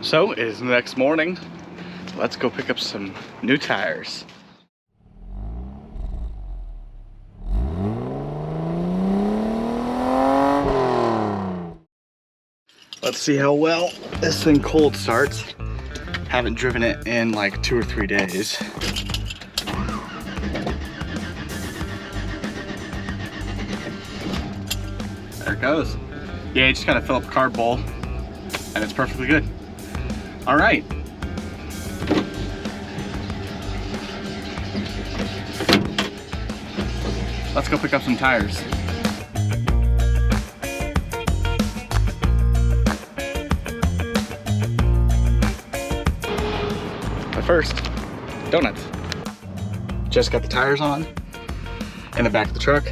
So it is the next morning. Let's go pick up some new tires. Let's see how well this thing cold starts. Haven't driven it in like 2 or 3 days. There it goes. Yeah, you just gotta fill up a carb bowl and it's perfectly good. All right. Let's go pick up some tires. But first, donuts. Just got the tires on in the back of the truck.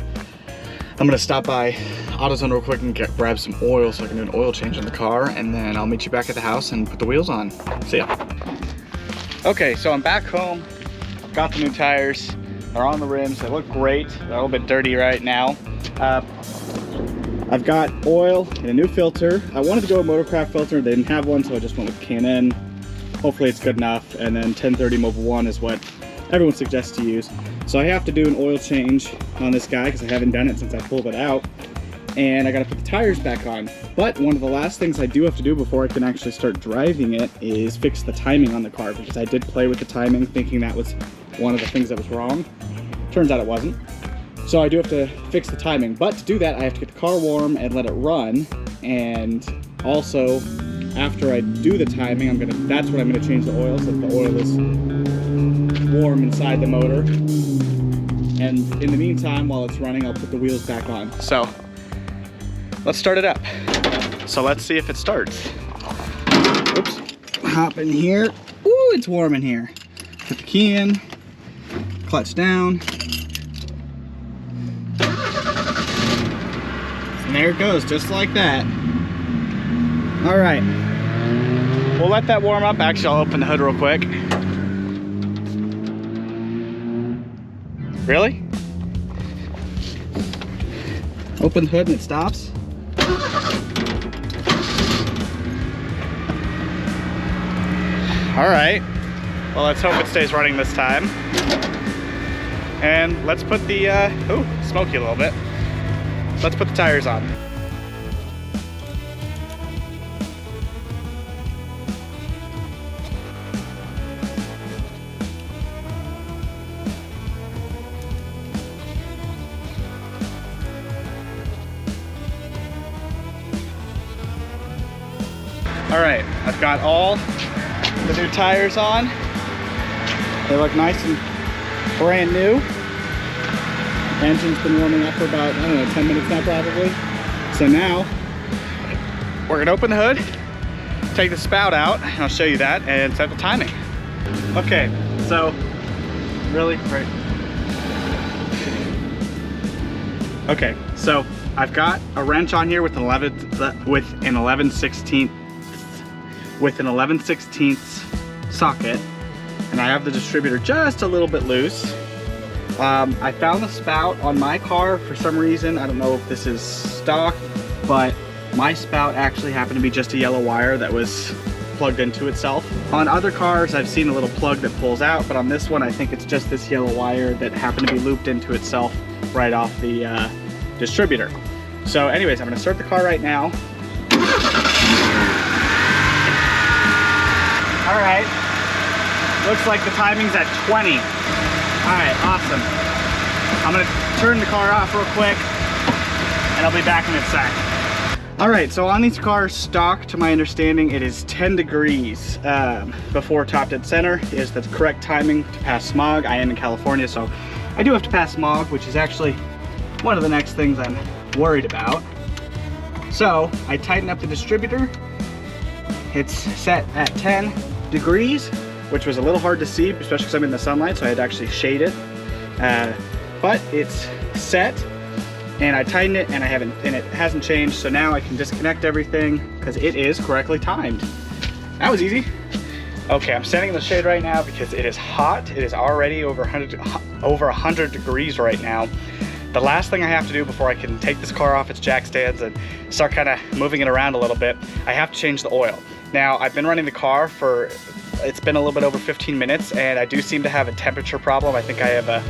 I'm gonna stop by AutoZone real quick and grab some oil so I can do an oil change in the car, and then I'll meet you back at the house and put the wheels on. See ya. Okay, so I'm back home. Got the new tires. They're on the rims. They look great. They're a little bit dirty right now. I've got oil and a new filter. I wanted to go with Motorcraft filter. They didn't have one, so I just went with K&N. Hopefully it's good enough. And then 1030 Mobil 1 is what everyone suggests to use. So I have to do an oil change on this guy because I haven't done it since I pulled it out. And I gotta put the tires back on. But one of the last things I do have to do before I can actually start driving it is fix the timing on the car, because I did play with the timing thinking that was one of the things that was wrong. Turns out it wasn't. So I do have to fix the timing, but to do that I have to get the car warm and let it run. And also after I do the timing, that's when I'm gonna change the oil, so that the oil is warm inside the motor. And in the meantime, while it's running, I'll put the wheels back on. So let's start it up. So let's see if it starts. Oops, hop in here. Ooh, it's warm in here. Put the key in, clutch down. And there it goes, just like that. All right, we'll let that warm up. Actually, I'll open the hood real quick. Really? Open the hood and it stops. All right, well, let's hope it stays running this time. And let's put the, ooh, smoky a little bit. Let's put the tires on. All right, I've got all the new tires on. They look nice and brand new. Engine's been warming up for about, I don't know, 10 minutes now probably. So now, we're gonna open the hood, take the spout out, and I'll show you that, and set the timing. Okay, so, really, right. Okay, so I've got a wrench on here with an 11/16 socket, and I have the distributor just a little bit loose. I found the spout on my car for some reason. I don't know if this is stock, but my spout actually happened to be just a yellow wire that was plugged into itself. On other cars, I've seen a little plug that pulls out, but on this one, I think it's just this yellow wire that happened to be looped into itself right off the distributor. So anyways, I'm gonna start the car right now. All right, looks like the timing's at 20. All right, awesome. I'm gonna turn the car off real quick and I'll be back in a sec. All right, so on these cars, stock, to my understanding, it is 10 degrees before top dead center is the correct timing to pass smog. I am in California, so I do have to pass smog, which is actually one of the next things I'm worried about. So I tighten up the distributor. It's set at 10 degrees, which was a little hard to see, especially because I'm in the sunlight, so I had to actually shade it. But it's set, and I tightened it, and it hasn't changed. So now I can disconnect everything because it is correctly timed. That was easy. Okay, I'm standing in the shade right now because it is hot. It is already over 100 degrees right now. The last thing I have to do before I can take this car off its jack stands and start kind of moving it around a little bit, I have to change the oil. Now, I've been running the car for, it's been a little bit over 15 minutes, and I do seem to have a temperature problem. I think I have a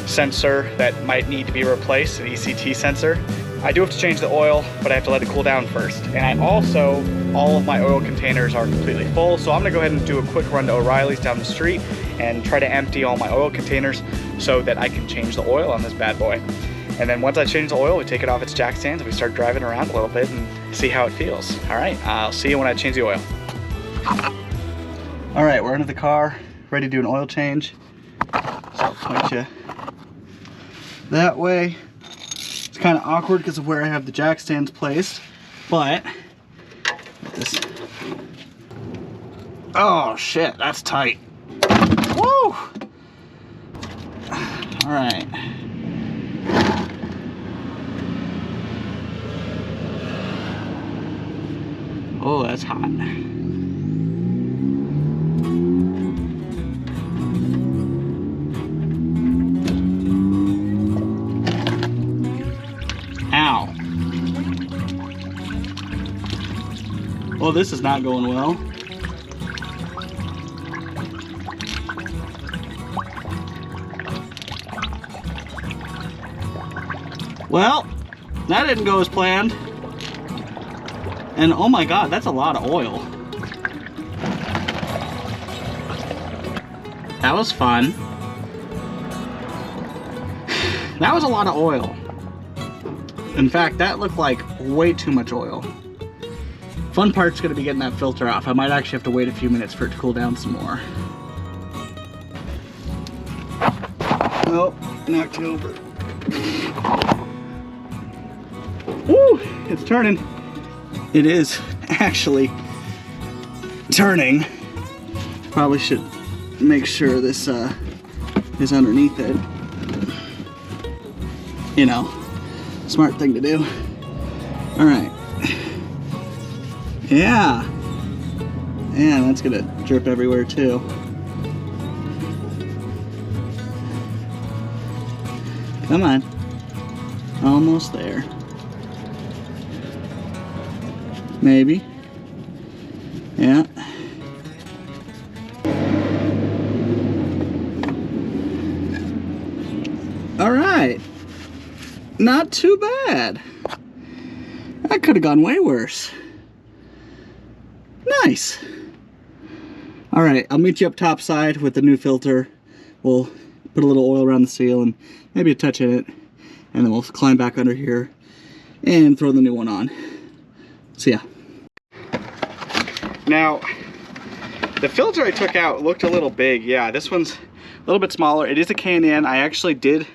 sensor that might need to be replaced, an ECT sensor. I do have to change the oil, but I have to let it cool down first. And I also, all of my oil containers are completely full, so I'm gonna go ahead and do a quick run to O'Reilly's down the street and try to empty all my oil containers so that I can change the oil on this bad boy. And then once I change the oil, we take it off its jack stands and we start driving around a little bit and see how it feels. All right, I'll see you when I change the oil. All right, we're into the car, ready to do an oil change. So I'll point you that way. It's kind of awkward because of where I have the jack stands placed, but this. Oh shit, that's tight. Woo! All right. Oh, that's hot. Ow. Well, this is not going well. Well, that didn't go as planned. And oh my God, that's a lot of oil. That was fun. That was a lot of oil. In fact, that looked like way too much oil. Fun part's gonna be getting that filter off. I might actually have to wait a few minutes for it to cool down some more. Oh, knocked it over. Woo, it's turning. It is actually turning. Probably should make sure this is underneath it. You know, smart thing to do. All right. Yeah. Yeah, that's gonna drip everywhere too. Come on. Almost there. Maybe. Yeah. All right. Not too bad. That could have gone way worse. Nice. All right, I'll meet you up top side with the new filter. We'll put a little oil around the seal and maybe a touch in it, and then we'll climb back under here and throw the new one on. See ya. Now, the filter I took out looked a little big. Yeah, this one's a little bit smaller. It is a K&N. I actually did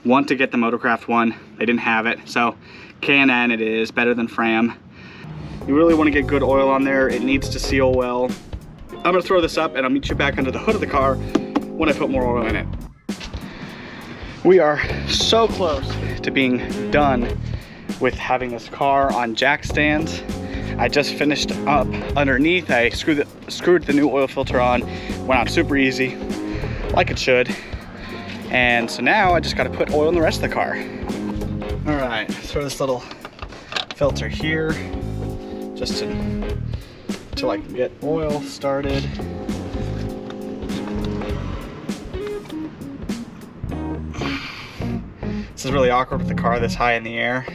want to get the Motorcraft one. They didn't have it, so K&N it is, better than Fram. You really want to get good oil on there. It needs to seal well. I'm gonna throw this up and I'll meet you back under the hood of the car when I put more oil in it. We are so close to being done with having this car on jack stands. I just finished up underneath. I screwed the new oil filter on, went on super easy, like it should. And so now I just gotta put oil in the rest of the car. All right, throw this little filter here, just until I can get oil started. This is really awkward with the car this high in the air.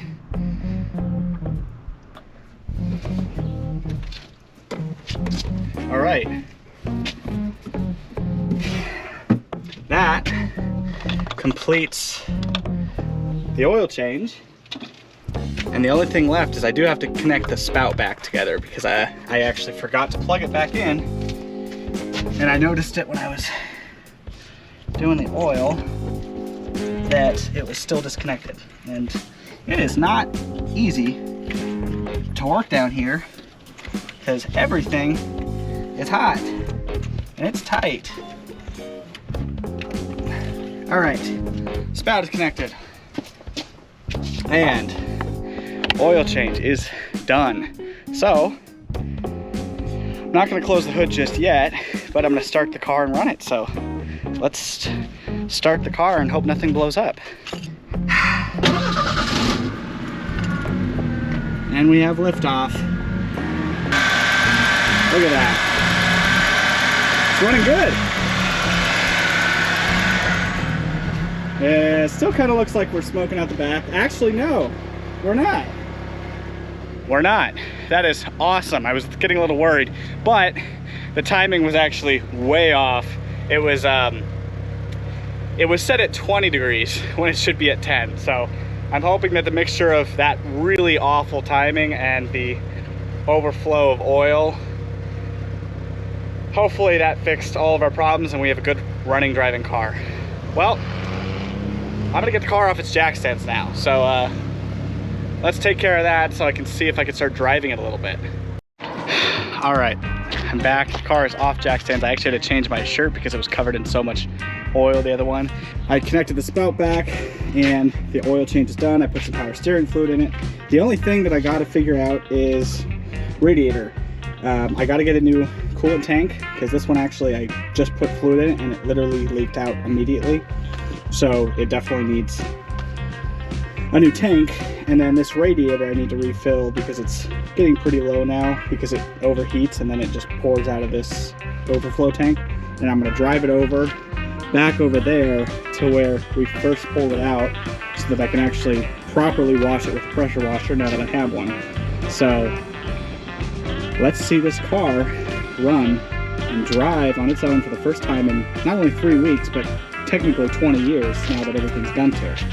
All right. That completes the oil change. And the only thing left is I do have to connect the spout back together because I actually forgot to plug it back in. And I noticed it when I was doing the oil that it was still disconnected. And it is not easy to work down here because everything is hot and it's tight. All right, spout is connected. And oil change is done. So, I'm not gonna close the hood just yet, but I'm gonna start the car and run it. So, let's start the car and hope nothing blows up. And we have liftoff. Look at that. It's running good. It still kind of looks like we're smoking out the back. Actually, no, we're not. We're not. That is awesome. I was getting a little worried, but the timing was actually way off. It was set at 20 degrees when it should be at 10. So I'm hoping that the mixture of that really awful timing and the overflow of oil, hopefully that fixed all of our problems and we have a good running, driving car. Well, I'm gonna get the car off its jack stands now. So let's take care of that so I can see if I can start driving it a little bit. All right, I'm back. The car is off jack stands. I actually had to change my shirt because it was covered in so much oil, the other one. I connected the spout back and the oil change is done. I put some power steering fluid in it. The only thing that I gotta figure out is radiator. I gotta get a new coolant tank because this one actually, I just put fluid in it and it literally leaked out immediately. So it definitely needs a new tank. And then this radiator I need to refill because it's getting pretty low now because it overheats and then it just pours out of this overflow tank. And I'm gonna drive it over, back over there to where we first pulled it out so that I can actually properly wash it with a pressure washer now that I have one. So let's see this car run and drive on its own for the first time in not only 3 weeks, but technically 20 years now that everything's done to it.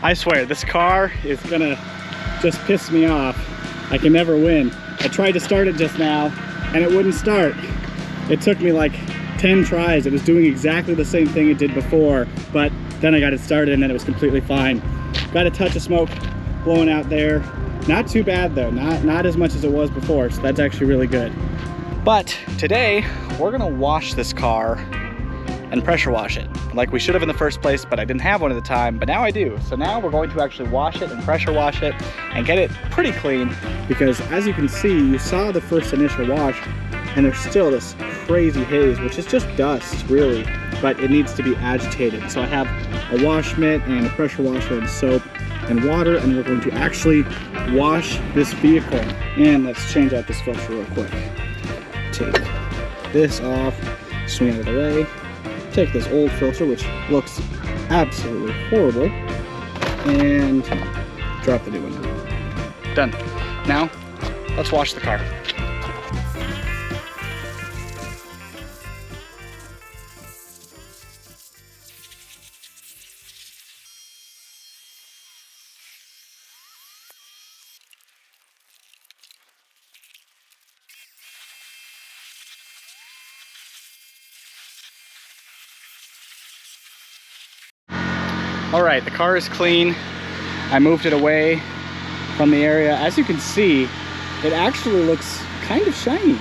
I swear, this car is gonna just piss me off. I can never win. I tried to start it just now, and it wouldn't start. It took me like 10 tries. It was doing exactly the same thing it did before, but then I got it started and then it was completely fine. Got a touch of smoke blowing out there. Not too bad though, not as much as it was before, so that's actually really good. But today, we're gonna wash this car and pressure wash it like we should have in the first place, but I didn't have one at the time, but now I do. So now we're going to actually wash it and pressure wash it and get it pretty clean, because as you can see, you saw the first initial wash and there's still this crazy haze, which is just dust really, but it needs to be agitated. So I have a wash mitt and a pressure washer and soap and water, and we're going to actually wash this vehicle. And let's change out this filter real quick. Take this off, swing it out of the way. Take this old filter, which looks absolutely horrible, and drop the new one. Done. Now, let's wash the car. All right, the car is clean. I moved it away from the area. As you can see, it actually looks kind of shiny.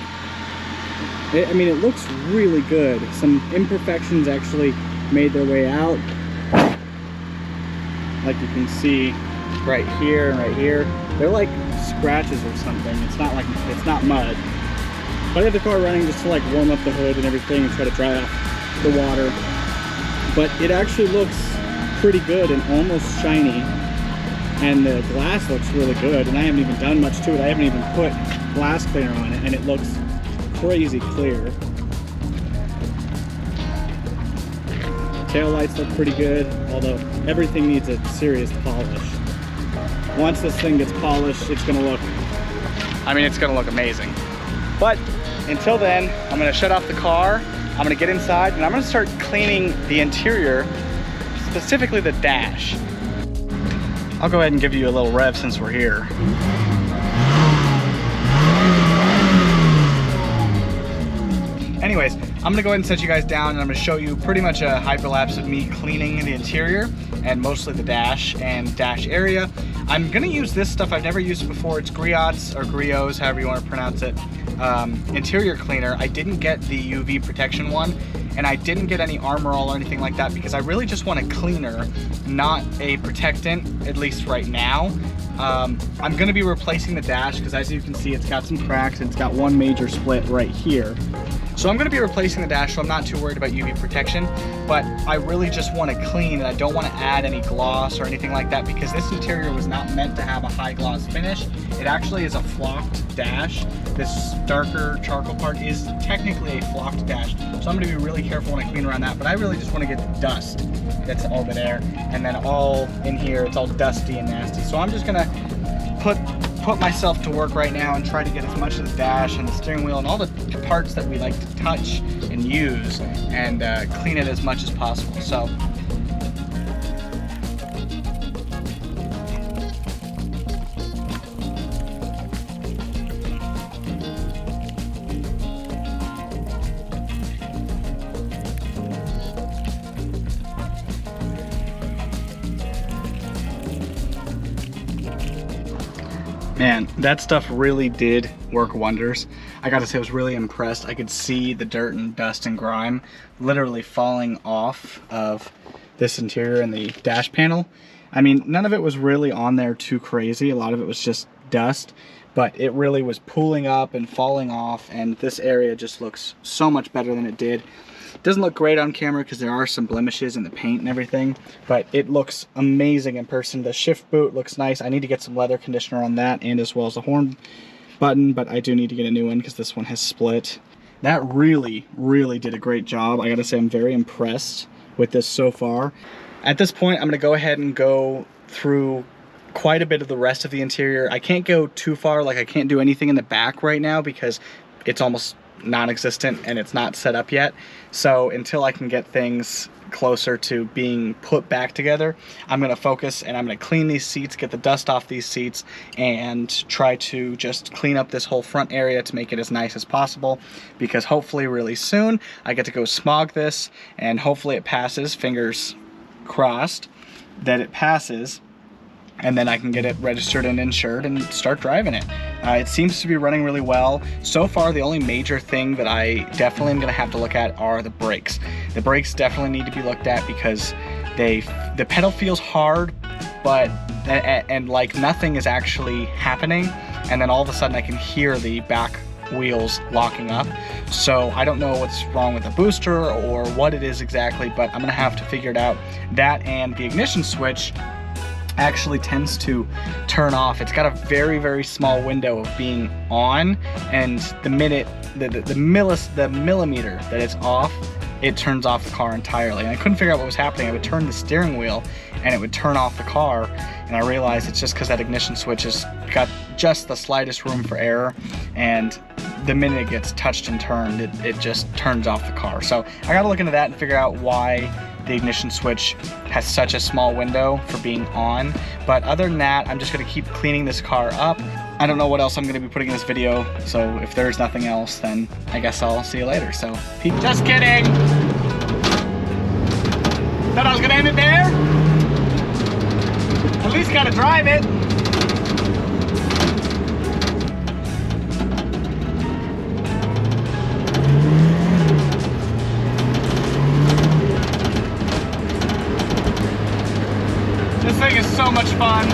I mean, it looks really good. Some imperfections actually made their way out. Like you can see right here and right here. They're like scratches or something. It's not mud. But I have the car running just to like warm up the hood and everything and try to dry off the water. But it actually looks pretty good and almost shiny, and the glass looks really good, and I haven't even done much to it. I haven't even put glass cleaner on it, and it looks crazy clear. Tail lights look pretty good, although everything needs a serious polish. Once this thing gets polished, it's gonna look amazing. But until then, I'm gonna shut off the car, I'm gonna get inside, and I'm gonna start cleaning the interior, specifically the dash. I'll go ahead and give you a little rev since we're here. Anyways, I'm gonna go ahead and set you guys down and I'm gonna show you pretty much a hyperlapse of me cleaning the interior and mostly the dash and dash area. I'm gonna use this stuff. I've never used it before. It's Griots or Griots, however you want to pronounce it. Interior cleaner. I didn't get the UV protection one, and I didn't get any Armor All or anything like that because I really just want a cleaner, not a protectant, at least right now. I'm gonna be replacing the dash because as you can see, it's got some cracks and it's got one major split right here. So I'm gonna be replacing the dash, so I'm not too worried about UV protection, but I really just want to clean and I don't want to add any gloss or anything like that because this interior was not meant to have a high gloss finish. It actually is a flocked dash. This darker charcoal part is technically a flocked dash, so I'm gonna be really careful when I clean around that, but I really just want to get the dust that's over there, and then all in here, it's all dusty and nasty. So I'm just gonna put myself to work right now and try to get as much of the dash and the steering wheel and all the parts that we like to touch and use and clean it as much as possible. So man, that stuff really did work wonders. I gotta say, I was really impressed. I could see the dirt and dust and grime literally falling off of this interior and the dash panel. I mean, none of it was really on there too crazy. A lot of it was just dust, but it really was pooling up and falling off, and this area just looks so much better than it did. It doesn't look great on camera because there are some blemishes in the paint and everything, but it looks amazing in person. The shift boot looks nice. I need to get some leather conditioner on that, and as well as the horn button, but I do need to get a new one because this one has split. That really, really did a great job. I gotta say, I'm very impressed with this so far. At this point, I'm gonna go ahead and go through quite a bit of the rest of the interior. I can't go too far, like I can't do anything in the back right now because it's almost non-existent and it's not set up yet. So until I can get things closer to being put back together, I'm gonna focus and I'm gonna clean these seats, get the dust off these seats, and try to just clean up this whole front area to make it as nice as possible, because hopefully really soon I get to go smog this and hopefully it passes, fingers crossed that it passes, and then I can get it registered and insured and start driving it. It seems to be running really well. So far, the only major thing that I definitely am gonna have to look at are the brakes. The brakes definitely need to be looked at because the pedal feels hard, but, and like nothing is actually happening. And then all of a sudden I can hear the back wheels locking up. So I don't know what's wrong with the booster or what it is exactly, but I'm gonna have to figure it out. That and the ignition switch actually tends to turn off. It's got a very, very small window of being on, and the minute, the millimeter that it's off, it turns off the car entirely. And I couldn't figure out what was happening. I would turn the steering wheel and it would turn off the car, and I realized it's just because that ignition switch has got just the slightest room for error, and the minute it gets touched and turned, it just turns off the car. So I gotta look into that and figure out why the ignition switch has such a small window for being on. But other than that, I'm just gonna keep cleaning this car up. I don't know what else I'm gonna be putting in this video, so if there's nothing else, then I guess I'll see you later. So, just kidding! Thought I was gonna end it there? At least gotta drive it. This thing is so much fun.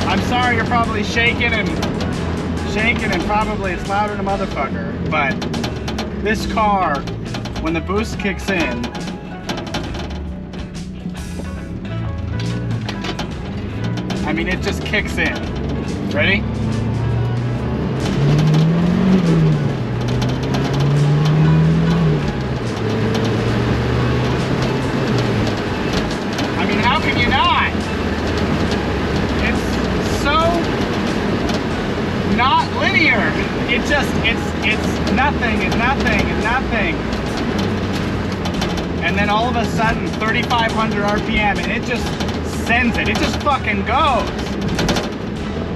I'm sorry you're probably shaking and probably it's louder than a motherfucker, but this car, when the boost kicks in, I mean, it just kicks in. Ready? I mean, how can you not? It's so not linear. It just, it's nothing and nothing and nothing. And then all of a sudden, 3,500 RPM, and it just sends it. It just fucking goes.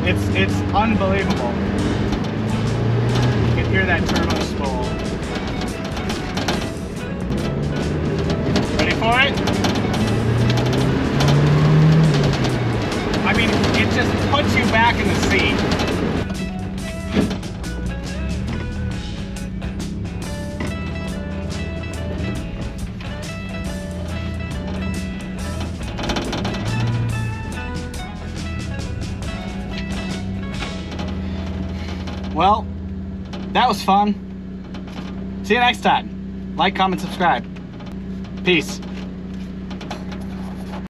It's unbelievable. You can hear that turbo spool. Ready for it? I mean, it just puts you back in the seat. Well, that was fun. See you next time. Like, comment, subscribe. Peace.